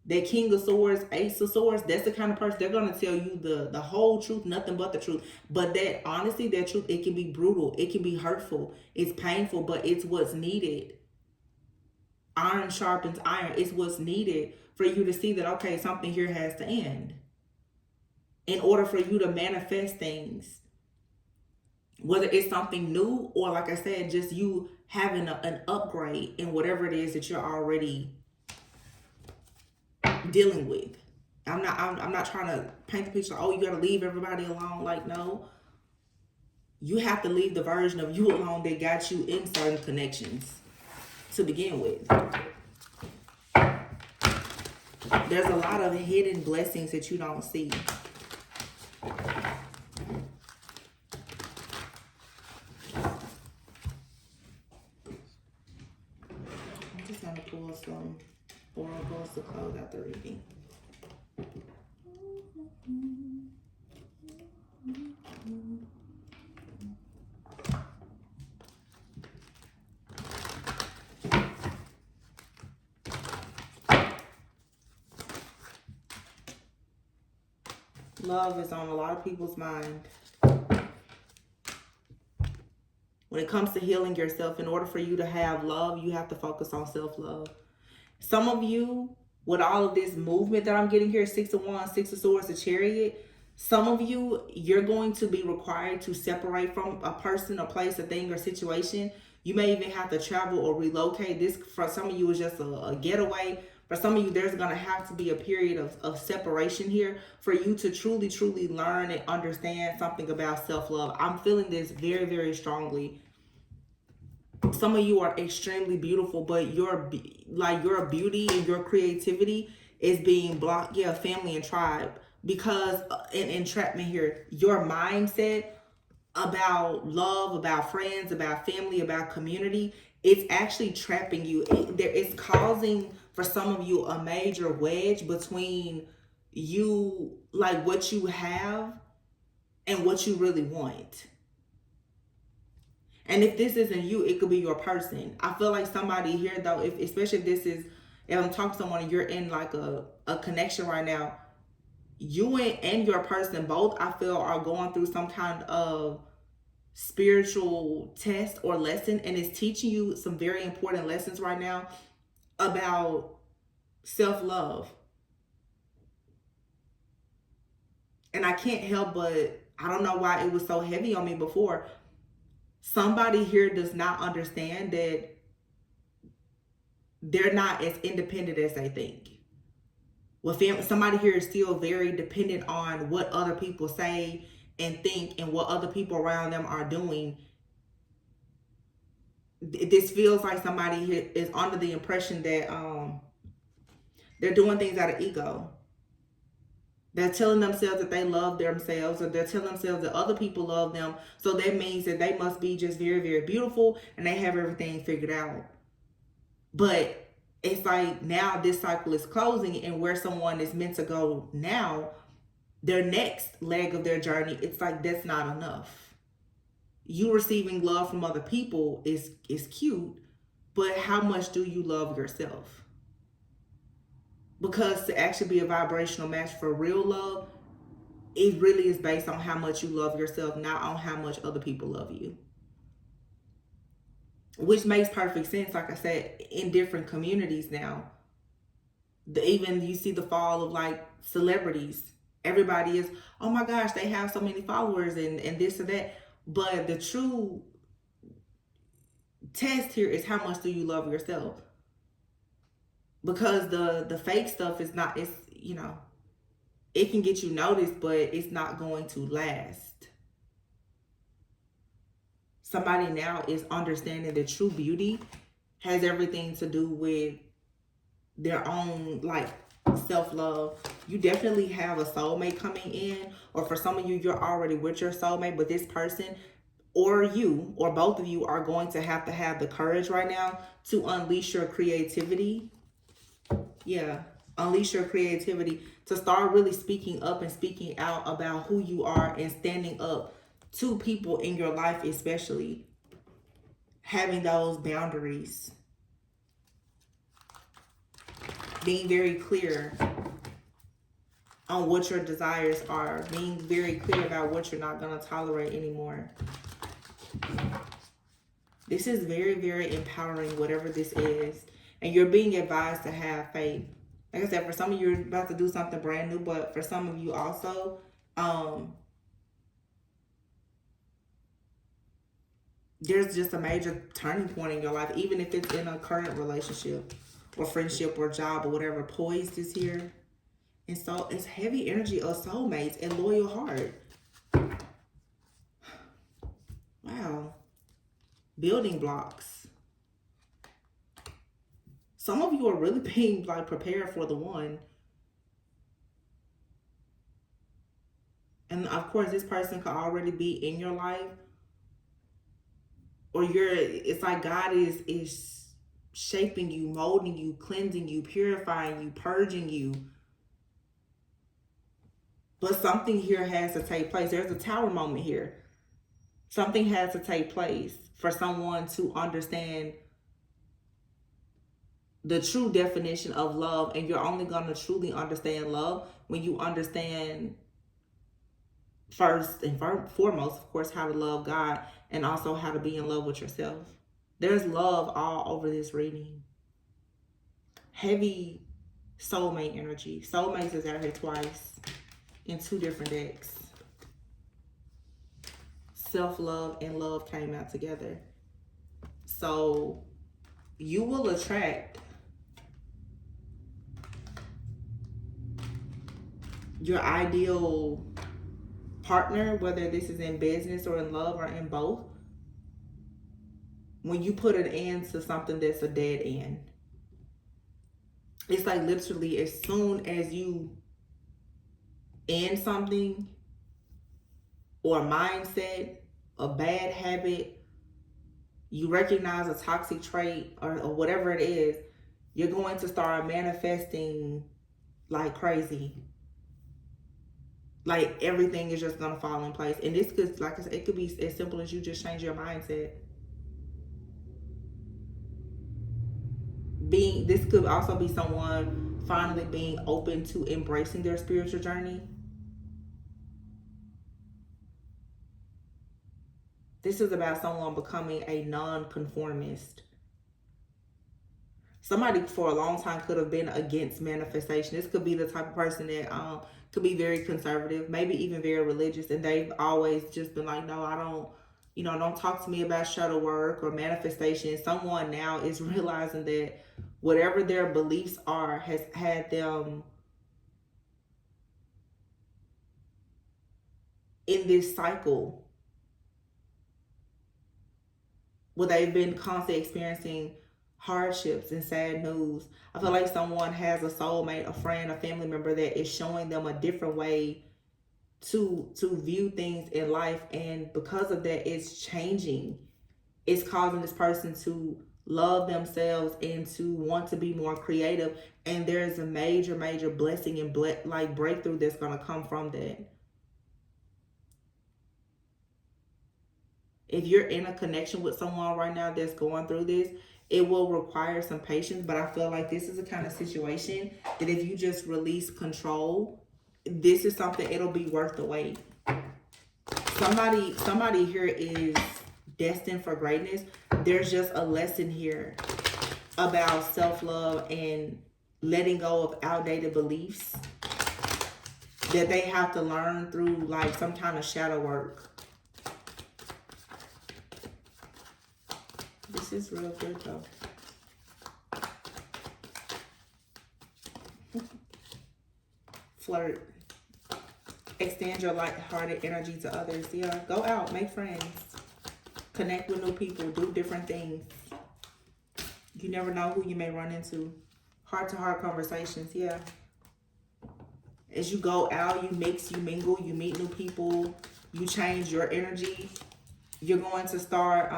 That King of Swords, Ace of Swords, that's the kind of person, they're going to tell you the whole truth, nothing but the truth. But that honesty, that truth, it can be brutal. It can be hurtful. It's painful, but it's what's needed. Iron sharpens iron. It's what's needed for you to see that, okay, something here has to end. In order for you to manifest things. Whether it's something new or, like I said, just you having an upgrade in whatever it is that you're already dealing with. I'm not trying to paint the picture, oh, you got to leave everybody alone. Like, no. You have to leave the version of you alone that got you in certain connections to begin with. There's a lot of hidden blessings that you don't see. I'm just going to pull some oracles to close out the reading. Love is on a lot of people's mind. When it comes to healing yourself, in order for you to have love, you have to focus on self-love. Some of you, with all of this movement that I'm getting here, 6 of Wands, 6 of Swords, the Chariot, some of you, you're going to be required to separate from a person, a place, a thing, or situation. You may even have to travel or relocate. This, for some of you, is just a getaway. For some of you, there's going to have to be a period of separation here for you to truly, truly learn and understand something about self-love. I'm feeling this very, very strongly. Some of you are extremely beautiful, but your beauty and your creativity is being blocked. Yeah, family and tribe. Because in entrapment here, your mindset about love, about friends, about family, about community, it's actually trapping you. It's causing, for some of you, a major wedge between you, like what you have and what you really want. And if this isn't you, it could be your person. I feel like somebody here, though, especially if I'm talking to someone and you're in like a connection right now, you and your person both, I feel, are going through some kind of spiritual test or lesson, and it's teaching you some very important lessons right now about self-love. And I can't help but I don't know why it was so heavy on me before. Somebody here does not understand that they're not as independent as they think. Well, somebody here is still very dependent on what other people say and think and what other people around them are doing. This feels like somebody here is under the impression that they're doing things out of ego. They're telling themselves that they love themselves, or they're telling themselves that other people love them. So that means that they must be just very, very beautiful and they have everything figured out. But it's like now this cycle is closing, and where someone is meant to go now, their next leg of their journey, it's like that's not enough. You receiving love from other people is cute, but how much do you love yourself? Because to actually be a vibrational match for real love, it really is based on how much you love yourself, not on how much other people love you. Which makes perfect sense, like I said, in different communities now. Even you see the fall of like celebrities. Everybody is, oh my gosh, they have so many followers and this or that. But the true test here is how much do you love yourself? Because the fake stuff is not, it's, it can get you noticed, but it's not going to last. Somebody now is understanding that true beauty has everything to do with their own like self-love. You definitely have a soulmate coming in, or for some of you, you're already with your soulmate, but this person or you or both of you are going to have the courage right now to unleash your creativity. Yeah, unleash your creativity to start really speaking up and speaking out about who you are and standing up to people in your life, especially having those boundaries, being very clear on what your desires are, being very clear about what you're not going to tolerate anymore. This is very, very empowering, whatever this is. And you're being advised to have faith. Like I said, for some of you, you're about to do something brand new, but for some of you also, there's just a major turning point in your life, even if it's in a current relationship or friendship or job or whatever. Poised is here. And so it's heavy energy of soulmates and loyal heart. Wow. Building blocks. Some of you are really being like prepared for the one. And of course, this person could already be in your life. Or it's like God is shaping you, molding you, cleansing you, purifying you, purging you. But something here has to take place. There's a tower moment here. Something has to take place for someone to understand the true definition of love. And you're only going to truly understand love when you understand first and foremost, of course, how to love God and also how to be in love with yourself. There's love all over this reading. Heavy soulmate energy. Soulmates is out here twice in two different decks. Self-love and love came out together. So you will attract your ideal partner, whether this is in business or in love or in both, when you put an end to something that's a dead end. It's like literally as soon as you end something or a mindset, a bad habit, you recognize a toxic trait or whatever it is, you're going to start manifesting like crazy. Like everything is just going to fall in place. And this could, like I said, it could be as simple as you just change your mindset. This could also be someone finally being open to embracing their spiritual journey. This is about someone becoming a non-conformist. Somebody for a long time could have been against manifestation. This could be the type of person that could be very conservative, maybe even very religious, and they've always just been like, no, I don't, don't talk to me about shadow work or manifestation. Someone now is realizing that whatever their beliefs are has had them in this cycle where they've been constantly experiencing hardships and sad news. I feel like someone has a soulmate, a friend, a family member that is showing them a different way to view things in life, and because of that, it's changing. It's causing this person to love themselves and to want to be more creative, and there's a major blessing and like breakthrough that's going to come from that. If you're in a connection with someone right now that's going through this, it will require some patience, but I feel like this is a kind of situation that if you just release control, this is something, it'll be worth the wait. Somebody here is destined for greatness. There's just a lesson here about self-love and letting go of outdated beliefs that they have to learn through like some kind of shadow work. This is real good though. Flirt. Extend your light-hearted energy to others. Yeah, go out, make friends. Connect with new people, do different things. You never know who you may run into. Heart-to-heart conversations, yeah. As you go out, you mix, you mingle, you meet new people, you change your energy. You're going to start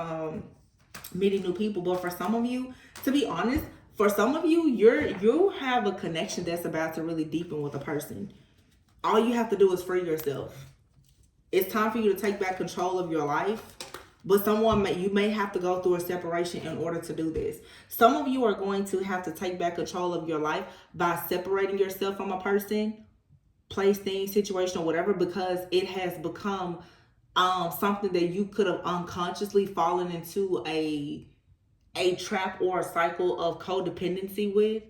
meeting new people. But for some of you, to be honest, for some of you, you have a connection that's about to really deepen with a person. All you have to do is free yourself. It's time for you to take back control of your life. But you may have to go through a separation in order to do this. Some of you are going to have to take back control of your life by separating yourself from a person, place, thing, situation, or whatever, because it has become something that you could have unconsciously fallen into a trap or a cycle of codependency with.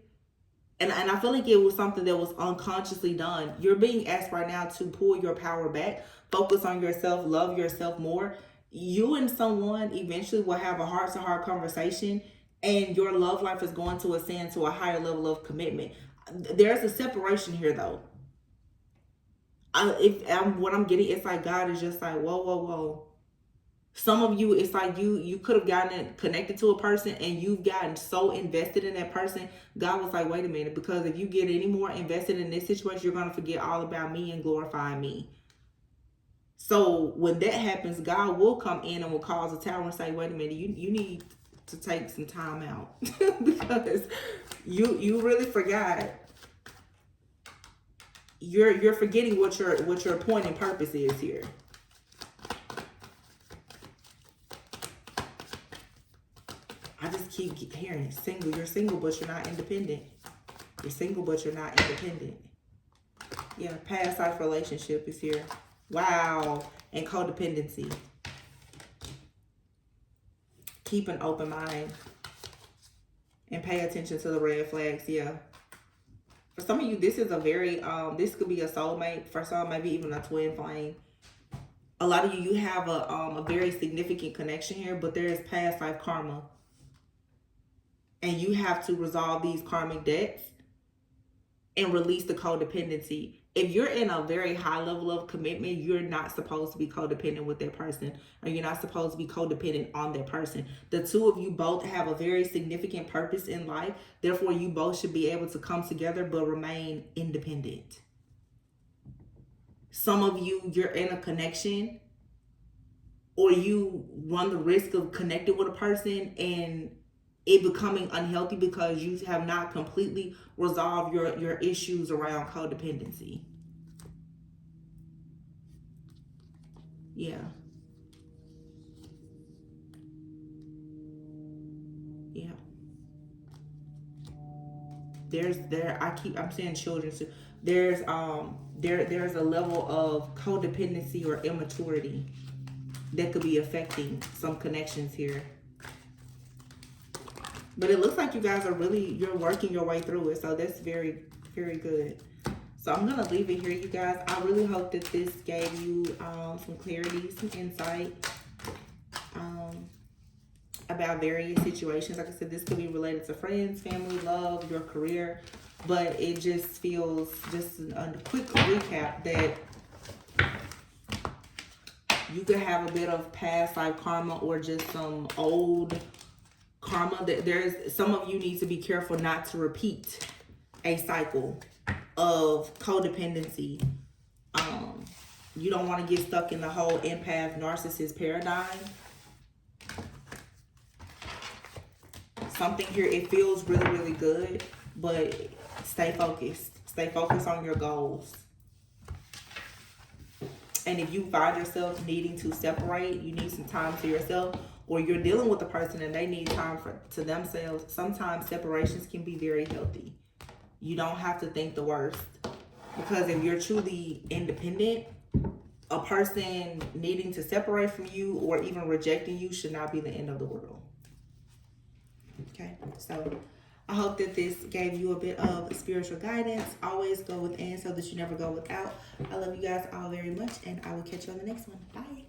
And I feel like it was something that was unconsciously done. You're being asked right now to pull your power back, focus on yourself, love yourself more. You and someone eventually will have a heart-to-heart conversation, and your love life is going to ascend to a higher level of commitment. There's a separation here, though. What I'm getting, it's like God is just like, whoa. Some of you, it's like you could have gotten connected to a person and you've gotten so invested in that person. God was like, wait a minute, because if you get any more invested in this situation, you're going to forget all about me and glorify me. So when that happens, God will come in and will cause a tower and say, wait a minute, you need to take some time out because you really forgot. You're forgetting what your point and purpose is here. I just keep hearing single. You're single, but you're not independent. You're single, but you're not independent. Yeah, past life relationship is here. Wow. And codependency. Keep an open mind. And pay attention to the red flags. Yeah. For some of you, this is a very, this could be a soulmate. For some, maybe even a twin flame. A lot of you have a very significant connection here, but there is past life karma. And you have to resolve these karmic debts and release the codependency. If you're in a very high level of commitment, you're not supposed to be codependent with that person, or you're not supposed to be codependent on that person. The two of you both have a very significant purpose in life. Therefore, you both should be able to come together but remain independent. Some of you, you're in a connection, or you run the risk of connecting with a person and it becoming unhealthy because you have not completely resolved your issues around codependency. Yeah. Yeah. I'm saying children too. There's a level of codependency or immaturity that could be affecting some connections here. But it looks like you guys are really, you're working your way through it. So that's very, very good. So I'm going to leave it here, you guys. I really hope that this gave you some clarity, some insight about various situations. Like I said, this could be related to friends, family, love, your career. But it just feels, just a quick recap, that you could have a bit of past life karma or just some old karma. That there's, some of you need to be careful not to repeat a cycle of codependency. You don't want to get stuck in the whole empath narcissist paradigm. Something here, it feels really, really good, but stay focused. Stay focused on your goals. And if you find yourself needing to separate, you need some time to yourself, or you're dealing with a person and they need time to themselves, sometimes separations can be very healthy. You don't have to think the worst. Because if you're truly independent, a person needing to separate from you or even rejecting you should not be the end of the world. Okay, so I hope that this gave you a bit of spiritual guidance. Always go within so that you never go without. I love you guys all very much, and I will catch you on the next one. Bye.